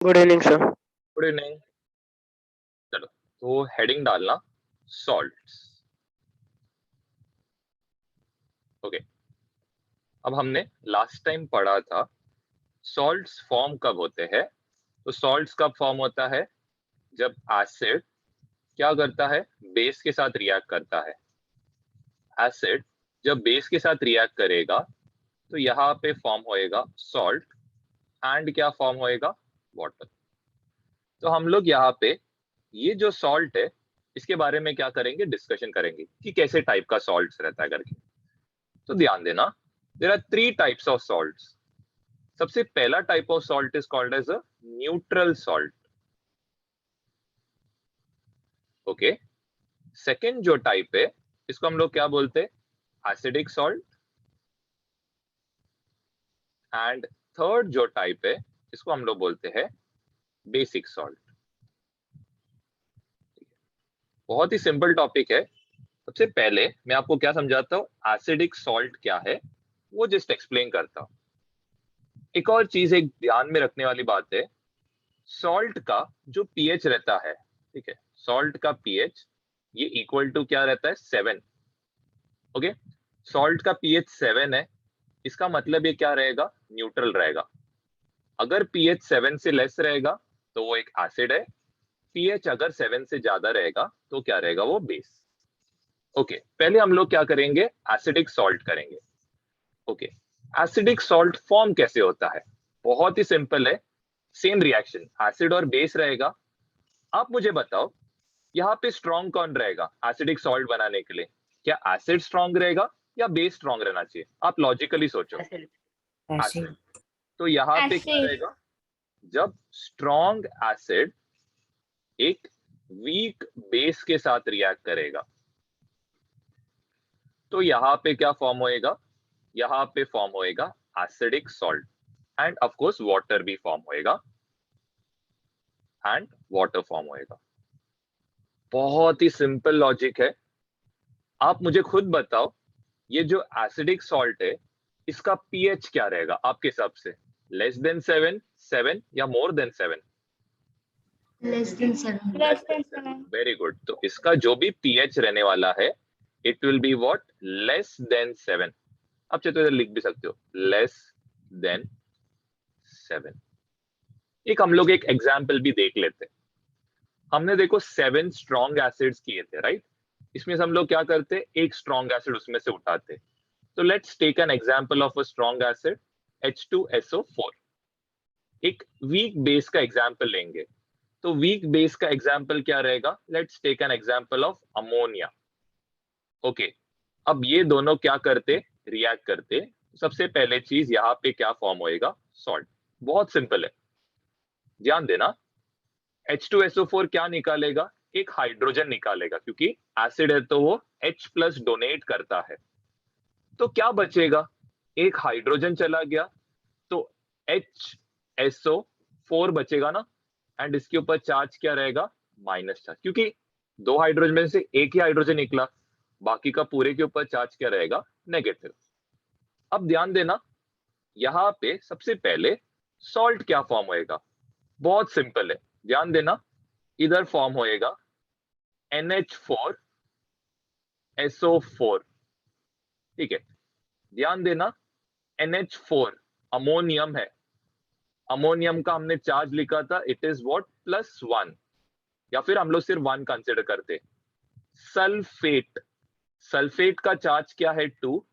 Good evening sir. Good evening. चलो, तो heading डालना सॉल्ट्स। ओके, अब हमने लास्ट टाइम पढ़ा था सॉल्ट्स फॉर्म कब होते हैं। तो सॉल्ट्स कब फॉर्म होता है? जब एसिड क्या करता है, बेस के साथ रिएक्ट करता है। एसिड जब बेस के साथ रिएक्ट करेगा तो यहाँ पे फॉर्म होएगा सॉल्ट, एंड क्या फॉर्म होएगा, वाटर। तो हम लोग यहाँ पे ये जो सॉल्ट है इसके बारे में क्या करेंगे, डिस्कशन करेंगे कि कैसे टाइप का सॉल्ट रहता है करके। तो ध्यान देना, there are three types of salts. सबसे पहला type of salt is called as a neutral salt. Okay, second जो टाइप है इसको हम लोग क्या बोलते हैं, एसिडिक सॉल्ट। एंड थर्ड जो टाइप है इसको हम लोग बोलते हैं बेसिक सॉल्ट। बहुत ही सिंपल टॉपिक है। सबसे पहले मैं आपको क्या समझाता हूँ, एसिडिक सॉल्ट क्या है वो जस्ट एक्सप्लेन करता हूँ। एक और चीज एक ध्यान में रखने वाली बात है, सॉल्ट का जो पीएच रहता है, ठीक है, सॉल्ट का पीएच ये इक्वल टू क्या रहता है, 7। ओके, सॉल्ट का पीएच 7 है, इसका मतलब ये क्या रहेगा, न्यूट्रल रहेगा। अगर पीएच 7 से लेस रहेगा तो वो एक एसिड है, पीएच अगर 7 से ज्यादा रहेगा तो क्या रहेगा, वो बेस। ओके, पहले हम लोग क्या करेंगे, एसिडिक सॉल्ट करेंगे। ओके, एसिडिक सॉल्ट फॉर्म कैसे होता है, बहुत ही सिंपल है। सेम रिएक्शन, एसिड और बेस रहेगा। आप मुझे बताओ यहाँ पे स्ट्रॉन्ग कौन रहेगा एसिडिक सॉल्ट बनाने के लिए? क्या एसिड स्ट्रॉन्ग रहेगा या बेस स्ट्रॉन्ग रहना चाहिए? आप लॉजिकली सोचो। एसिड। एसिड। तो यहाँ पे क्या एसिड। रहेगा, जब स्ट्रॉन्ग एसिड एक वीक बेस के साथ रिएक्ट करेगा तो यहाँ पे क्या फॉर्म होएगा, यहाँ पे फॉर्म होएगा acidic salt, end of course water भी फॉर्म होएगा, एंड वाटर फॉर्म होएगा। बहुत ही सिंपल लॉजिक है। आप मुझे खुद बताओ, ये जो एसिडिक सॉल्ट है इसका पीएच क्या रहेगा आपके हिसाब से, लेस देन 7, 7 या more than 7? Less than 7। Less than 7, very good. तो इसका जो भी पीएच रहने वाला है it will be what, less than 7। आप चाहे तो इधर लिख भी सकते हो, लेस देन 7। एक हम लोग एक एग्जाम्पल भी देख लेते हैं। हमने देखो 7 स्ट्रॉन्ग एसिड्स किए थे, राइट? इसमें से हम लोग क्या करते, एक स्ट्रॉन्ग एसिड उसमें से उठाते। तो let's take an example of a strong acid H2SO4। एक वीक बेस का एग्जांपल लेंगे। तो वीक बेस का एग्जांपल क्या रहेगा, let's take an example of ammonia. Okay, अब ये दोनों क्या करते, रिएक्ट करते। सबसे पहले चीज यहाँ पे क्या फॉर्म होएगा, सॉल्ट। बहुत सिंपल है, ध्यान देना। H2SO4 क्या निकालेगा, एक हाइड्रोजन निकालेगा, क्योंकि एसिड है तो वो H प्लस डोनेट करता है। तो क्या बचेगा, एक हाइड्रोजन चला गया तो HSO4 बचेगा ना, एंड इसके ऊपर चार्ज क्या रहेगा, माइनस चार्ज, क्योंकि दो हाइड्रोजन में से एक ही हाइड्रोजन निकला, बाकी का पूरे के ऊपर चार्ज क्या रहेगा, नेगेटिव। अब ध्यान देना, यहाँ पे सबसे पहले सॉल्ट क्या फॉर्म होएगा, बहुत सिंपल है, ध्यान देना। इधर फॉर्म होएगा NH4SO4, ठीक है। ध्यान देना, NH4 अमोनियम है। अमोनियम का हमने चार्ज लिखा था, इट इज व्हाट, +1, या फिर हम लोग सिर्फ 1 कंसिडर करते। सल्फेट, सल्फेट का चार्ज क्या है, 2।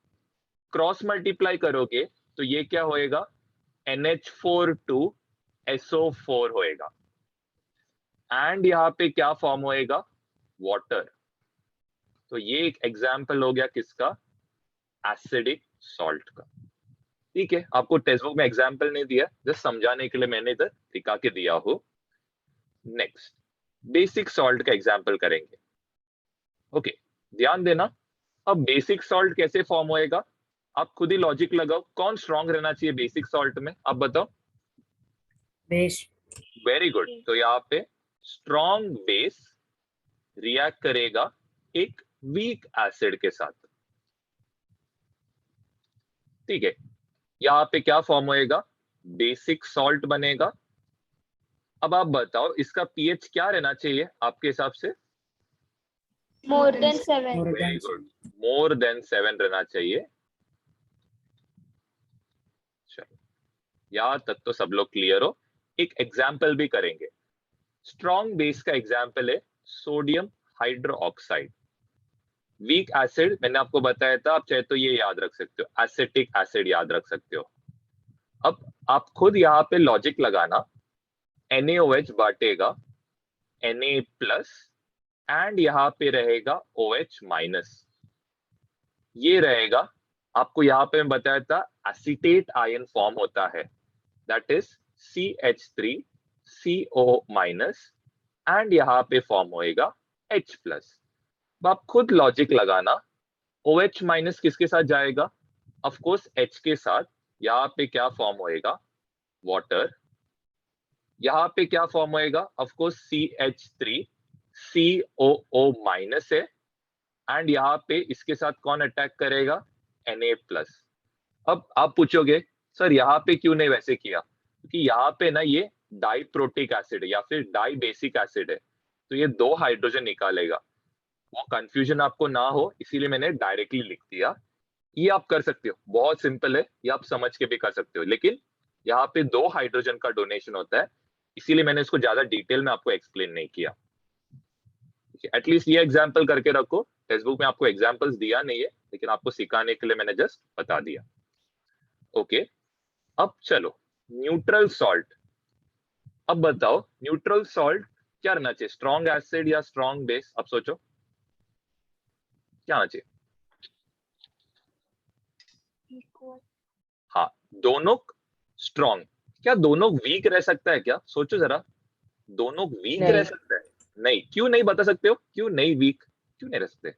क्रॉस मल्टीप्लाई करोगे तो ये क्या होएगा, NH4 2SO4 होएगा, एंड यहाँ पे क्या फॉर्म होएगा, वाटर। तो ये एक एग्जाम्पल हो गया किसका, एसिडिक सॉल्ट का। ठीक है, आपको टेक्स्ट बुक में एग्जाम्पल नहीं दिया, जस्ट समझाने के लिए मैंने इधर दिखा के दिया हो। नेक्स्ट, बेसिक सॉल्ट का एग्जाम्पल करेंगे। ओके, ध्यान देना। अब बेसिक सॉल्ट कैसे फॉर्म होएगा, आप खुद ही लॉजिक लगाओ, कौन स्ट्रॉन्ग रहना चाहिए बेसिक सॉल्ट में, आप बताओ। बेस। Very good. तो यहाँ पे स्ट्रॉन्ग बेस रिएक्ट करेगा एक वीक एसिड के साथ, ठीक है। यहाँ पे क्या फॉर्म होएगा, बेसिक सॉल्ट बनेगा, अब आप बताओ इसका पीएच क्या रहना चाहिए आपके हिसाब से? More than 7. more very than good, more than 7 रहना चाहिए। चलो, यहाँ तक तो सब लोग क्लियर हो। एक एग्जाम्पल भी करेंगे। स्ट्रॉन्ग बेस का एग्जाम्पल है सोडियम हाइड्रोक्साइड। वीक एसिड मैंने आपको बताया था, आप चाहे तो ये याद रख सकते हो, एसिटिक एसिड याद रख सकते हो। अब आप खुद यहाँ पे लॉजिक लगाना, NaOH बांटेगा Na प्लस एंड यहाँ पे रहेगा OH माइनस, ये रहेगा। आपको यहाँ पे मैं बताया था एसीटेट आयन फॉर्म होता है, that is CH3CO minus and यहाँ पे फॉर्म होएगा H प्लस। आप खुद लॉजिक लगाना, OH माइनस किसके साथ जाएगा? ऑफ कोर्स H के साथ। यहाँ पे क्या फॉर्म होएगा? वाटर। यहाँ पे क्या फॉर्म होएगा? ऑफ कोर्स CH3COO माइनस है एंड यहाँ पे इसके साथ कौन अटैक करेगा? Na plus. अब आप पूछोगे सर यहाँ पे क्यों नहीं वैसे किया? क्योंकि यहाँ पे ना ये डाइप्रोटिक एसिड है या फिर डाई बेसिक एसिड है, तो ये 2 हाइड्रोजन निकालेगा। वो कंफ्यूजन आपको ना हो इसीलिए मैंने डायरेक्टली लिख दिया। ये आप कर सकते हो, बहुत सिंपल है, ये आप समझ के भी कर सकते हो, लेकिन यहाँ पे 2 हाइड्रोजन का डोनेशन होता है, इसीलिए मैंने इसको ज्यादा डिटेल में आपको एक्सप्लेन नहीं किया। एटलीस्ट ये एग्जाम्पल करके रखो। टेक्स्ट में आपको एग्जाम्पल्स दिया नहीं है, लेकिन आपको सिखाने के लिए मैंने जस्ट बता दिया। ओके, अब चलो न्यूट्रल सॉल्ट। अब बताओ न्यूट्रल सॉल्ट क्या रहना चाहिए, स्ट्रॉन्ग एसिड या स्ट्रॉन्ग बेस? अब सोचो क्या आना चाहिए? Equal. हाँ, दोनों स्ट्रॉन्ग। क्या दोनों वीक रह सकता है क्या? सोचो जरा, दोनों वीक नहीं। रह सकता है? नहीं। क्यों नहीं बता सकते हो? क्यों नहीं वीक, क्यों नहीं रह सकते?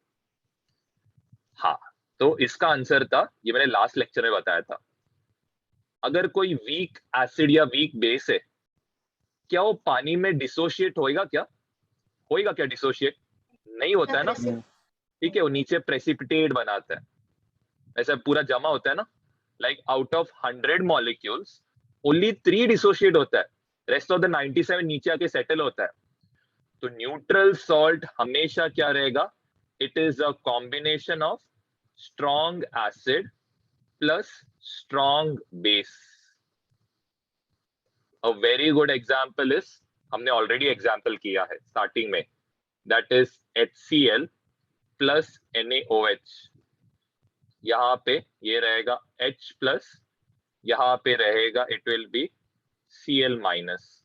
हाँ, तो इसका आंसर था, ये मैंने लास्ट लेक्चर में बताया था, अगर कोई वीक एसिड या वीक बेस है, क्या वो पानी में डिसोशिएट होएगा क्या? होएगा क्या डिसोशिएट? नहीं होता है ना। नहीं। ठीक है, वो नीचे प्रेसिपिटेट बनाता है, ऐसा पूरा जमा होता है ना। Like out of 100 molecules only 3 dissociate होता है, रेस्ट ऑफ द 97 नीचे आके सेटल होता है। तो न्यूट्रल सॉल्ट हमेशा क्या रहेगा? It is a combination of strong acid plus strong base. A very good example is, हमने ऑलरेडी एग्जाम्पल किया है स्टार्टिंग में, that is HCl plus NaOH। यहाँ पे ये रहेगा H प्लस, यहाँ पे रहेगा it will B Cl minus,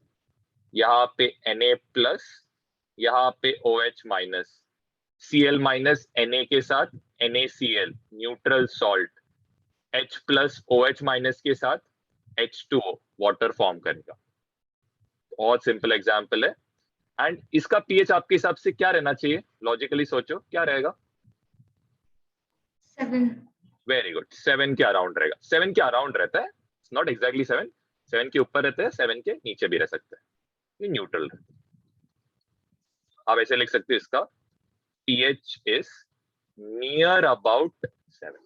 यहाँ पे Na प्लस, यहाँ पे OH minus, Cl minus Na के साथ NaCl neutral salt, H plus OH minus के साथ H2O वाटर फॉर्म करेगा। बहुत सिंपल एग्जाम्पल है। एंड इसका पीएच आपके हिसाब से क्या रहना चाहिए? लॉजिकली सोचो क्या रहेगा? 7. वेरी गुड, 7 के अराउंड रहेगा। 7 के अराउंड रहता है, नॉट एग्जैक्टली 7, 7 के ऊपर रहता है, 7 के नीचे भी रह सकता है, ये न्यूट्रल है। आप ऐसे लिख सकते हो, इसका pH is near about 7,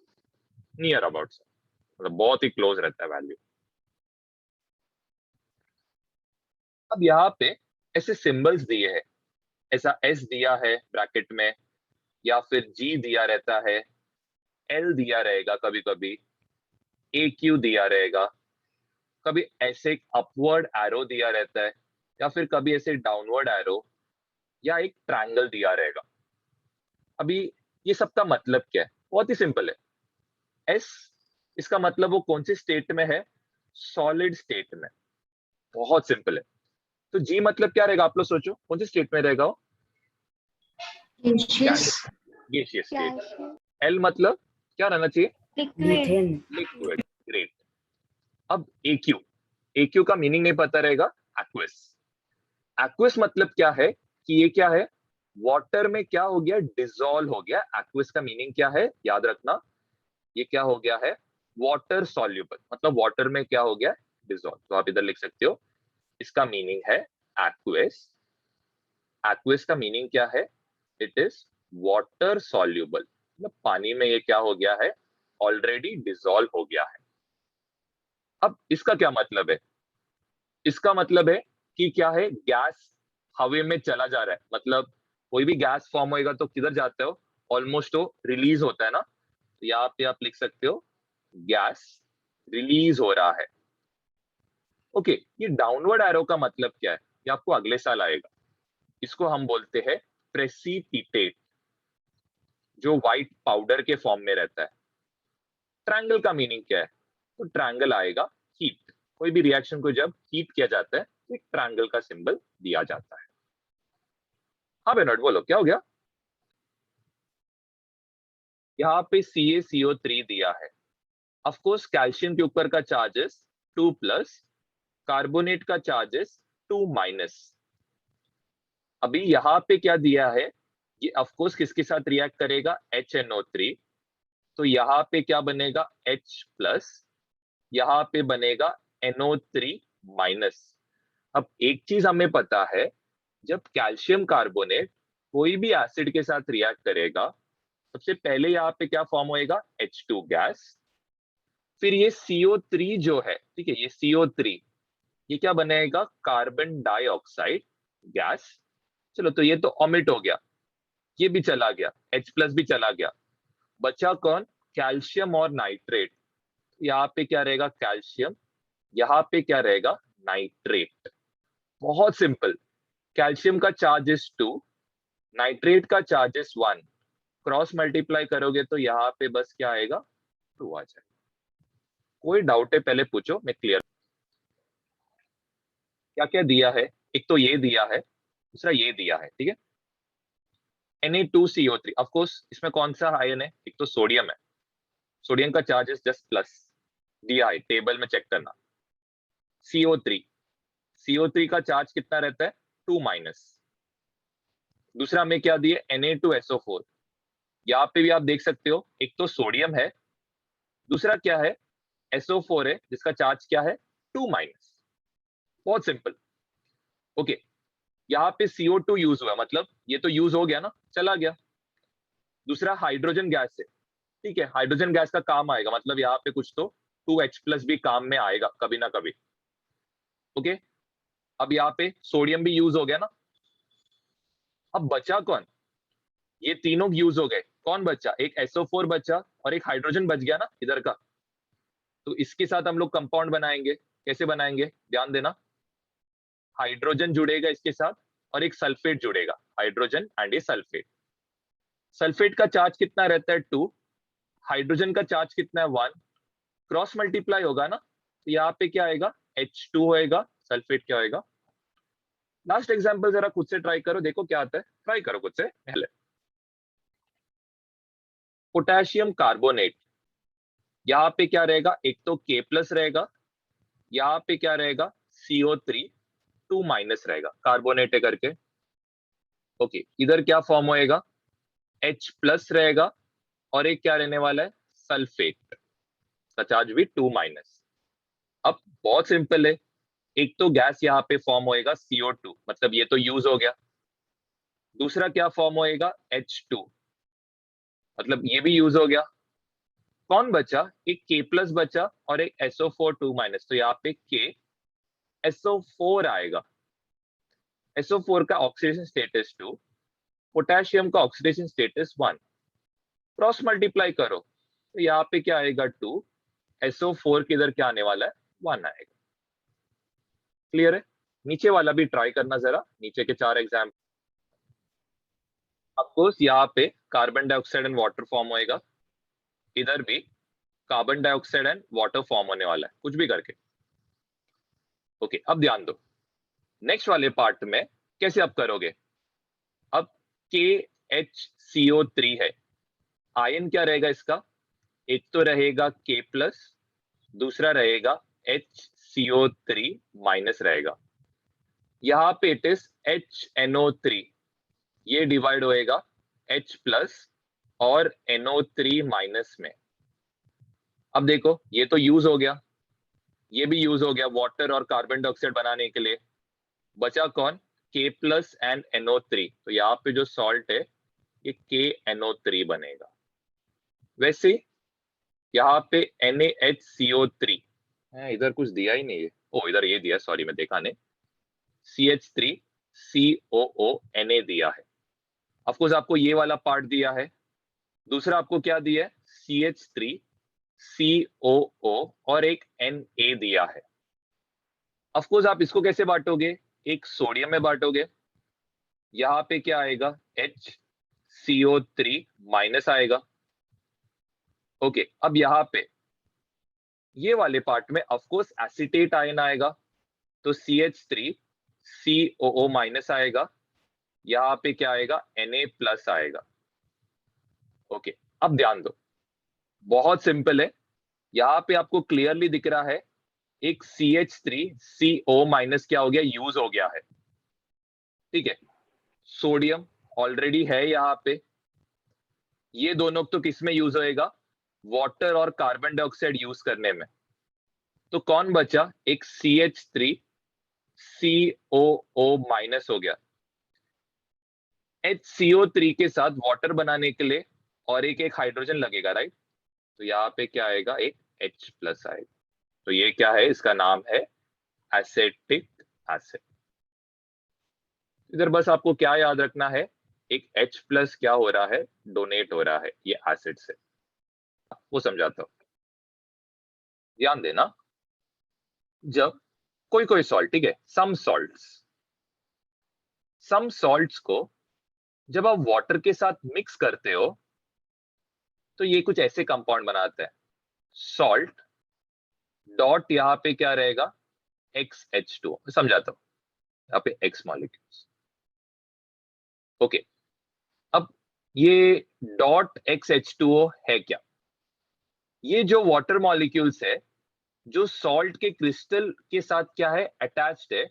near about 7, मतलब बहुत ही क्लोज रहता है वैल्यू। अब यहाँ पे ऐसे सिंबल्स दिए हैं, ऐसा S दिया है ब्रैकेट में, या फिर G दिया रहता है, L दिया रहेगा, कभी कभी AQ दिया रहेगा, कभी ऐसे अपवर्ड एरो दिया रहता है, या फिर कभी ऐसे डाउनवर्ड एरो, या एक ट्रायंगल दिया रहेगा। अभी ये सब का मतलब क्या है? बहुत ही सिंपल है। एस, इसका मतलब वो कौन से स्टेट में है? सॉलिड स्टेट में। बहुत सिंपल है। तो जी मतलब क्या रहेगा? आप लोग सोचो कौन से स्टेट में रहेगा वो? Gaseous. Gaseous state. एल मतलब क्या रहना चाहिए? Liquid. मीथेन। लिक्विड। ग्रेट। अब AQ, AQ का मीनिंग नहीं पता रहेगा? एक्वस। एक्वस मतलब क्या है कि ये क्या है? वाटर में क्या हो गया? डिसॉल्व हो गया। एक्वस का मीनिंग क्या है? याद रखना, ये क्या हो गया है? वाटर सॉल्युबल, मतलब वाटर में क्या हो गया? डिसॉल्व। तो आप इधर लिख सकते हो, इसका मीनिंग है एक्वस। एक्वस का मीनिंग क्या है? इट इज वाटर सॉल्युबल, मतलब पानी में ये क्या हो गया है? ऑलरेडी डिसॉल्व हो गया है। अब इसका क्या मतलब है? इसका मतलब है कि क्या है, गैस हवा में चला जा रहा है, मतलब कोई भी गैस फॉर्म होएगा तो किधर जाते हो, ऑलमोस्ट वो रिलीज होता है ना, तो यहाँ पे आप लिख सकते हो गैस रिलीज हो रहा है। ओके, ये डाउनवर्ड एरो का मतलब क्या है, ये आपको अगले साल आएगा। इसको हम बोलते हैं प्रेसिपिटेट, जो व्हाइट पाउडर के फॉर्म में रहता है। ट्रायंगल का मीनिंग क्या है, तो ट्रायंगल आएगा हीट, कोई भी रिएक्शन को जब हीट किया जाता है तो एक ट्रायंगल का सिंबल दिया जाता है। हाँ बेनोट बोलो क्या हो गया। यहाँ पे CaCO3 दिया है। ऑफ कोर्स कैल्शियम के ऊपर का चार्जेस 2+, कार्बोनेट का चार्जेस 2-। अभी यहाँ पे क्या दिया है, ये ऑफ कोर्स किसके साथ रिएक्ट करेगा, HNO3, तो यहाँ पे क्या बनेगा H+, यहाँ पे बनेगा NO3-। अब एक चीज हमें पता है, जब कैल्शियम कार्बोनेट कोई भी एसिड के साथ रिएक्ट करेगा, सबसे पहले यहाँ पे क्या फॉर्म होएगा, H2 गैस, फिर ये CO3 जो है, ठीक है, ये CO3 ये क्या बनेगा, कार्बन डाइऑक्साइड गैस। चलो तो ये तो ओमिट हो गया, ये भी चला गया, H+ भी चला गया, बचा कौन, कैल्शियम और नाइट्रेट। यहाँ पे क्या रहेगा, कैल्शियम, यहाँ पे क्या रहेगा, नाइट्रेट। बहुत सिंपल, कैल्शियम का चार्जेस 2, नाइट्रेट का चार्जेस 1, क्रॉस मल्टीप्लाई करोगे तो यहाँ पे बस क्या आएगा, 2 आ जाएगा। कोई डाउट है पहले पूछो, मैं क्लियर। क्या क्या दिया है, एक तो ये दिया है, दूसरा ये दिया है, ठीक है। Na2CO3, ऑफ कोर्स इसमें कौन सा आयन है, एक तो सोडियम है, सोडियम का चार्जेस जस्ट प्लस दिया है, टेबल में चेक करना। CO3, CO3 का चार्ज कितना रहता है, 2-। दूसरा में क्या दिए, Na2SO4, यहाँ पे भी आप देख सकते हो, एक तो सोडियम है, दूसरा क्या है, SO4 है, जिसका चार्ज क्या है, 2-। बहुत सिंपल। ओके, यहाँ पे CO2 यूज हुआ, मतलब ये तो यूज हो गया ना, चला गया। दूसरा हाइड्रोजन गैस है, ठीक है, हाइड्रोजन गैस का काम आएगा, मतलब यहाँ पे कुछ तो 2H+ भी काम में आएगा कभी ना कभी। ओके, अब यहाँ पे सोडियम भी यूज हो गया ना, अब बचा कौन, ये तीनों यूज हो गए, कौन बचा, एक SO4 बचा और एक हाइड्रोजन बच गया ना इधर का। तो इसके साथ हम लोग कंपाउंड बनाएंगे, कैसे बनाएंगे, ध्यान देना। हाइड्रोजन जुड़ेगा इसके साथ और एक सल्फेट जुड़ेगा, hydrogen and A sulphate. Sulphate का चार्ज कितना रहता है, 2, हाइड्रोजन का चार्ज कितना है, 1, क्रॉस मल्टीप्लाई होगा ना, तो यहाँ पे क्या आएगा, H2 होएगा, सल्फेट क्या होएगा। लास्ट एग्जांपल जरा खुद से ट्राई करो, देखो क्या आता है, ट्राई करो खुद से। पहले पोटेशियम कार्बोनेट, यहाँ पे क्या रहेगा, एक तो K+ रहेगा, यहाँ पे क्या रहेगा, CO3 2- रहेगा, कार्बोनेट है करके। ओके, इधर क्या फॉर्म होएगा, H+ रहेगा और एक क्या रहने वाला है, सल्फेट, का चार्ज भी 2-। अब बहुत सिंपल है, एक तो गैस यहाँ पे फॉर्म होएगा CO2, मतलब ये तो यूज हो गया। दूसरा क्या फॉर्म होएगा, H2, मतलब ये भी यूज हो गया। कौन बचा, एक K+ बचा और एक SO4 2-, तो यहाँ पे KSO4 आएगा। SO4 का ऑक्सीडेशन स्टेटस 2, पोटेशियम का ऑक्सीडेशन स्टेटस 1, क्रॉस मल्टीप्लाई करो तो यहाँ पे क्या आएगा, 2, SO4 के इधर क्या आने वाला है, 1 आएगा। क्लियर है, नीचे वाला भी ट्राई करना जरा, नीचे के 4 एग्जाम्पल। ऑफकोर्स यहाँ पे carbon dioxide and water form होएगा, इधर भी carbon dioxide and water form होने वाला है, कुछ भी करके। ओके, अब ध्यान दो, नेक्स्ट वाले पार्ट में कैसे आप करोगे। अब KHCO3 है, आयन क्या रहेगा इसका, एक तो रहेगा K+, दूसरा रहेगा HCO3- रहेगा। यहाँ पे इट इज HNO3, ये डिवाइड होएगा H+ और NO3- में। अब देखो ये तो यूज हो गया, ये भी यूज हो गया वाटर और कार्बन डाइऑक्साइड बनाने के लिए। बचा कौन, K+ एंड NO3, तो यहाँ पे जो सॉल्ट है ये KNO3 बनेगा। वैसे यहाँ पे NaHCO3 है, इधर कुछ दिया ही नहीं है, ओ इधर ये दिया, सॉरी मैं देखा नहीं, CH3COO Na दिया है। ऑफकोर्स आपको ये वाला पार्ट दिया है, दूसरा आपको क्या दिया है, CH3COO और एक Na दिया है। ऑफकोर्स आप इसको कैसे बांटोगे, एक सोडियम में बांटोगे, यहां पे क्या आएगा, HCO3 माइनस आएगा। ओके, अब यहां पे ये वाले पार्ट में ऑफकोर्स एसीटेट आयन आएगा, तो CH3COO माइनस आएगा, यहां पे क्या आएगा, Na प्लस आएगा। ओके, अब ध्यान दो, बहुत सिंपल है, यहां पे आपको क्लियरली दिख रहा है एक CH3CO माइनस क्या हो गया, यूज हो गया है। ठीक है, सोडियम ऑलरेडी है यहाँ पे, ये दोनों तो किस में यूज होएगा, वाटर और कार्बन डाइऑक्साइड यूज करने में। तो कौन बचा, एक CH3COO माइनस हो गया, HCO3 के साथ वाटर बनाने के लिए और एक एक हाइड्रोजन लगेगा, राइट, तो यहाँ पे क्या आएगा, एक H प्लस आएगा। तो ये क्या है, इसका नाम है एसेटिक एसिड। इधर बस आपको क्या याद रखना है, एक H प्लस क्या हो रहा है, डोनेट हो रहा है ये एसिड से, वो समझाता हूं। ध्यान देना, जब कोई कोई सॉल्ट, ठीक है, सम सॉल्ट्स को जब आप वाटर के साथ मिक्स करते हो तो ये कुछ ऐसे कंपाउंड बनाते हैं, सॉल्ट डॉट यहाँ पे क्या रहेगा, XH2, समझाता हूं, यहाँ पे X मॉलिक्यूल्स। ओके, अब ये डॉट XH2O है क्या, ये जो वाटर मॉलिक्यूल्स है जो सॉल्ट के क्रिस्टल के साथ क्या है, अटैच्ड है,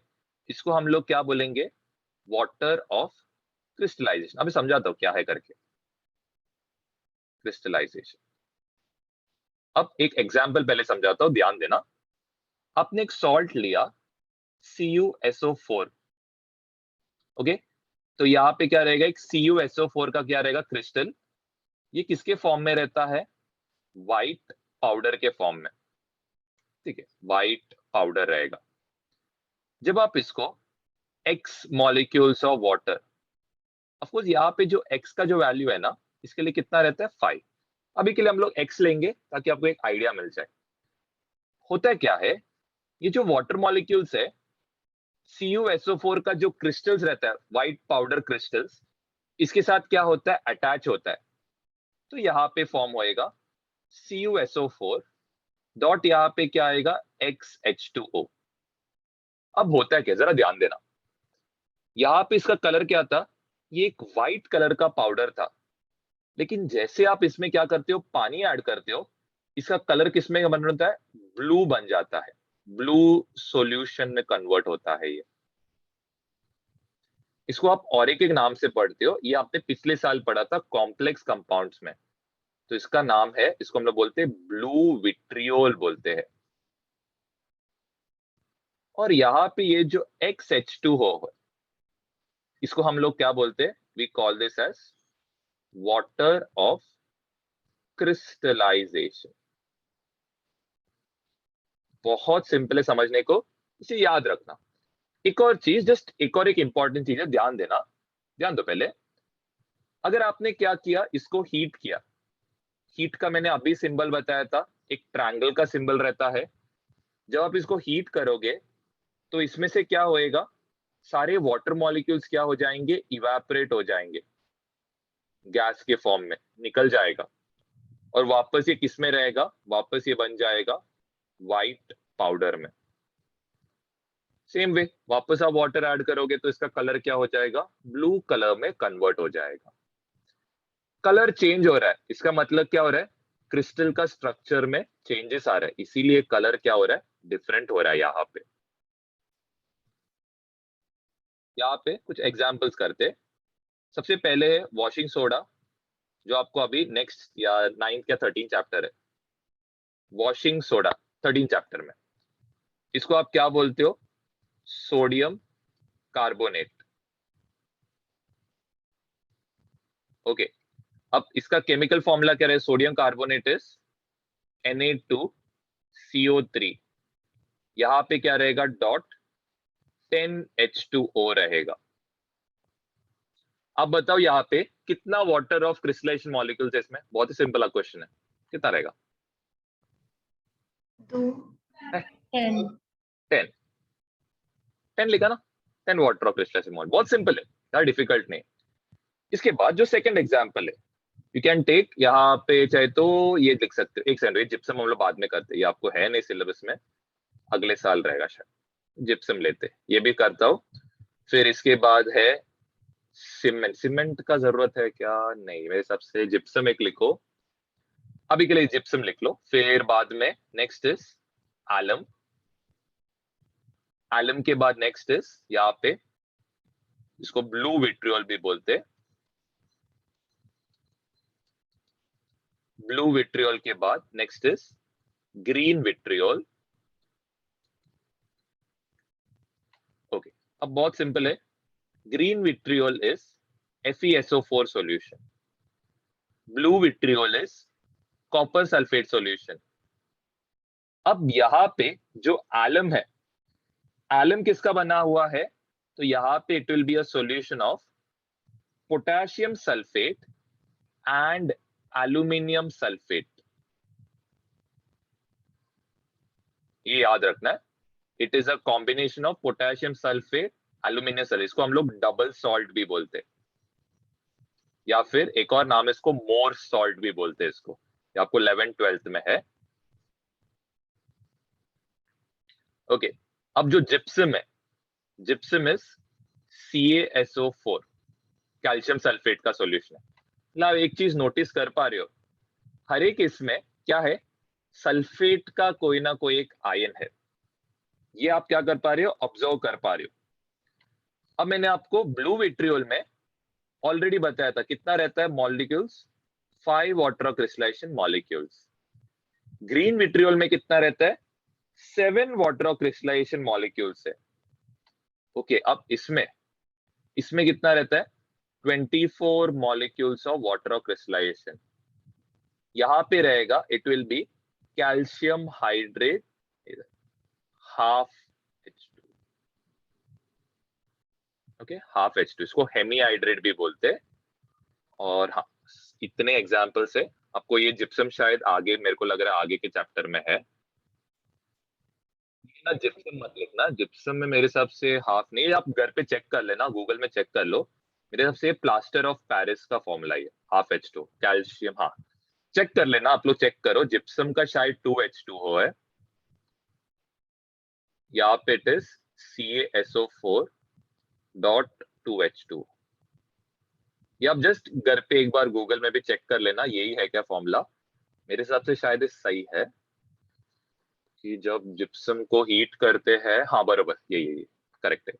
इसको हम लोग क्या बोलेंगे, वाटर ऑफ क्रिस्टलाइजेशन। अभी समझाता हूं क्या है करके, क्रिस्टलाइजेशन। अब एक एग्जांपल पहले समझाता हूं, ध्यान देना। आपने एक सॉल्ट लिया CuSO4, ओके, तो यहाँ पे क्या रहेगा, एक CuSO4 का क्या रहेगा, क्रिस्टल, ये किसके फॉर्म में रहता है, व्हाइट पाउडर के फॉर्म में, ठीक है, व्हाइट पाउडर रहेगा। जब आप इसको X molecules of water, of course यहाँ पे जो X का जो वैल्यू है ना, इसके लिए कितना रहता है, 5। अभी के लिए हम लोग X लेंगे ताकि आपको एक आइडिया मिल जाए। होता क्या है, ये जो वाटर मॉलिक्यूल्स है, CuSO4 का जो क्रिस्टल्स रहता है, व्हाइट पाउडर क्रिस्टल्स, इसके साथ क्या होता है, अटैच होता है, तो यहाँ पे फॉर्म होएगा CuSO4 डॉट, यहाँ पे क्या आएगा, XH2O। अब होता है क्या, जरा ध्यान देना, यहाँ पे इसका कलर क्या था, ये एक व्हाइट कलर का पाउडर था, लेकिन जैसे आप इसमें क्या करते हो, पानी ऐड करते हो, इसका कलर किसमें बन जाता है, ब्लू बन जाता है, ब्लू सॉल्यूशन में कन्वर्ट होता है ये। इसको आप और एक नाम से पढ़ते हो, ये आपने पिछले साल पढ़ा था कॉम्प्लेक्स कंपाउंड्स में, तो इसका नाम है, इसको हम लोग बोलते हैं ब्लू विट्रियोल बोलते हैं। और यहाँ पे ये जो XH2O है, इसको हम लोग क्या बोलते हैं, we call this as water of crystallisation. बहुत सिंपल है समझने को, इसे याद रखना। एक और चीज, जस्ट एक और एक इंपॉर्टेंट चीज है, ध्यान देना, ध्यान दो पहले। अगर आपने क्या किया, इसको हीट किया, हीट का मैंने अभी सिंबल बताया था, एक ट्रायंगल का सिंबल रहता है। जब आप इसको हीट करोगे तो इसमें से क्या होएगा, सारे वाटर मॉलिक्यूल्स क्या हो जाएंगे, इवेपोरेट हो जाएंगे, गैस के फॉर्म में निकल जाएगा, और वापस ये किस में रहेगा, वापस ये बन जाएगा व्हाइट पाउडर में। सेम वे वापस आप वाटर ऐड करोगे तो इसका कलर क्या हो जाएगा, ब्लू कलर में कन्वर्ट हो जाएगा। कलर चेंज हो रहा है, इसका मतलब क्या हो रहा है, क्रिस्टल का स्ट्रक्चर में चेंजेस आ रहा है, इसीलिए कलर क्या हो रहा है, डिफरेंट हो रहा है। यहाँ पे कुछ एग्जांपल्स करते हैं। सबसे पहले है वॉशिंग सोडा, जो आपको अभी नेक्स्ट या 9th या 13th चैप्टर है, वॉशिंग सोडा 13th चैप्टर में। इसको आप क्या बोलते हो, सोडियम कार्बोनेट। ओके, अब इसका केमिकल फॉर्मूला क्या है, सोडियम कार्बोनेट इज Na2CO3, यहाँ पे क्या रहेगा, डॉट 10H2O रहेगा। अब बताओ यहाँ पे कितना वाटर ऑफ क्रिस्टलाइजेशन मॉलिक्यूल्स है इसमें? बहुत ही सिंपल क्वेश्चन है, कितना रहेगा? 10 10 10 लिखा ना, 10 वाटर ऑफ क्रिस्टलाइजेशन मॉलिक्यूल, बहुत सिंपल है, ज़्यादा डिफिकल्ट नहीं। इसके बाद जो सेकंड एग्जांपल है, यू कैन टेक, यहाँ पे चाहे तो ये लिख सकते हो, एक सेकंड, जिप्सम हम लोग बाद में करते हैं, ये आपको है नहीं सिलेबस में, अगले साल रहेगा शायद। जिप्सम लेते, ये भी करता हूँ। फिर इसके बाद है सीमेंट। सीमेंट का जरूरत है क्या? नहीं, मेरे हिसाब से जिप्सम एक लिखो, अभी के लिए जिप्सम लिख लो। फिर बाद में नेक्स्ट इज एलम। एलम के बाद नेक्स्ट इज यहाँ पे, इसको ब्लू विट्रियोल भी बोलते हैं। ब्लू विट्रियोल के बाद next is green vitriol. Okay, अब बहुत सिंपल है, green vitriol is FeSO4 solution, blue vitriol is copper sulphate solution. अब यहाँ पे जो एलम है, एलम किसका बना हुआ है? तो यहाँ पे it will be a solution of potassium sulphate and aluminium sulphate. ये याद रखना है, it is a combination of potassium sulphate, aluminium sulphate. इसको हम लोग डबल सॉल्ट भी बोलते हैं, या फिर एक और नाम है इसको मोर सॉल्ट भी बोलते हैं इसको, ये आपको 11th-12th में है। ओके, अब जो जिप्सम है, gypsum is CaSO4, calcium sulphate का सॉल्यूशन है। मतलब एक चीज नोटिस कर पा रहे हो, हर एक इसमें क्या है, सल्फेट का कोई ना कोई एक आयन है। ये आप क्या कर पा रहे हो, ऑब्जर्व कर पा रहे हो। अब मैंने आपको ब्लू विट्रियोल में ऑलरेडी बताया था कितना रहता है molecules, 5 water of crystallisation molecules. Green vitriol में कितना रहता है, 7 वाटर ऑफ क्रिस्टलाइजेशन मॉलिक्यूल्स है। ओके, अब इसमें कितना रहता है, 24 molecules of water of crystallisation. यहां पे रहेगा, it will be calcium hydrate half H2। Okay, half H2, इसको हेमीहाइड्रेट भी बोलते हैं। और हाँ, इतने एग्जाम्पल्स है। आपको ये जिप्सम शायद आगे, मेरे को लग रहा है आगे के चैप्टर में है ना। जिप्सम मत लिखना, जिप्सम में मेरे हिसाब से हाफ नहीं, आप घर पे चेक कर लेना, गूगल में चेक कर लो, मेरे हिसाब से प्लास्टर ऑफ पेरिस का फॉर्मूला है, हाफ H2 कैल्शियम। हाँ, चेक कर लेना, आप लोग चेक करो, जिप्सम का शायद 2H2O है, यहाँ पे इट इज CaSO4.2H2। ये आप जस्ट घर पे एक बार गूगल में भी चेक कर लेना, यही है क्या फॉर्मूला। मेरे हिसाब से शायद ये सही है कि जब जिप्सम को हीट करते हैं, हाँ बराबर, यही करेक्ट है।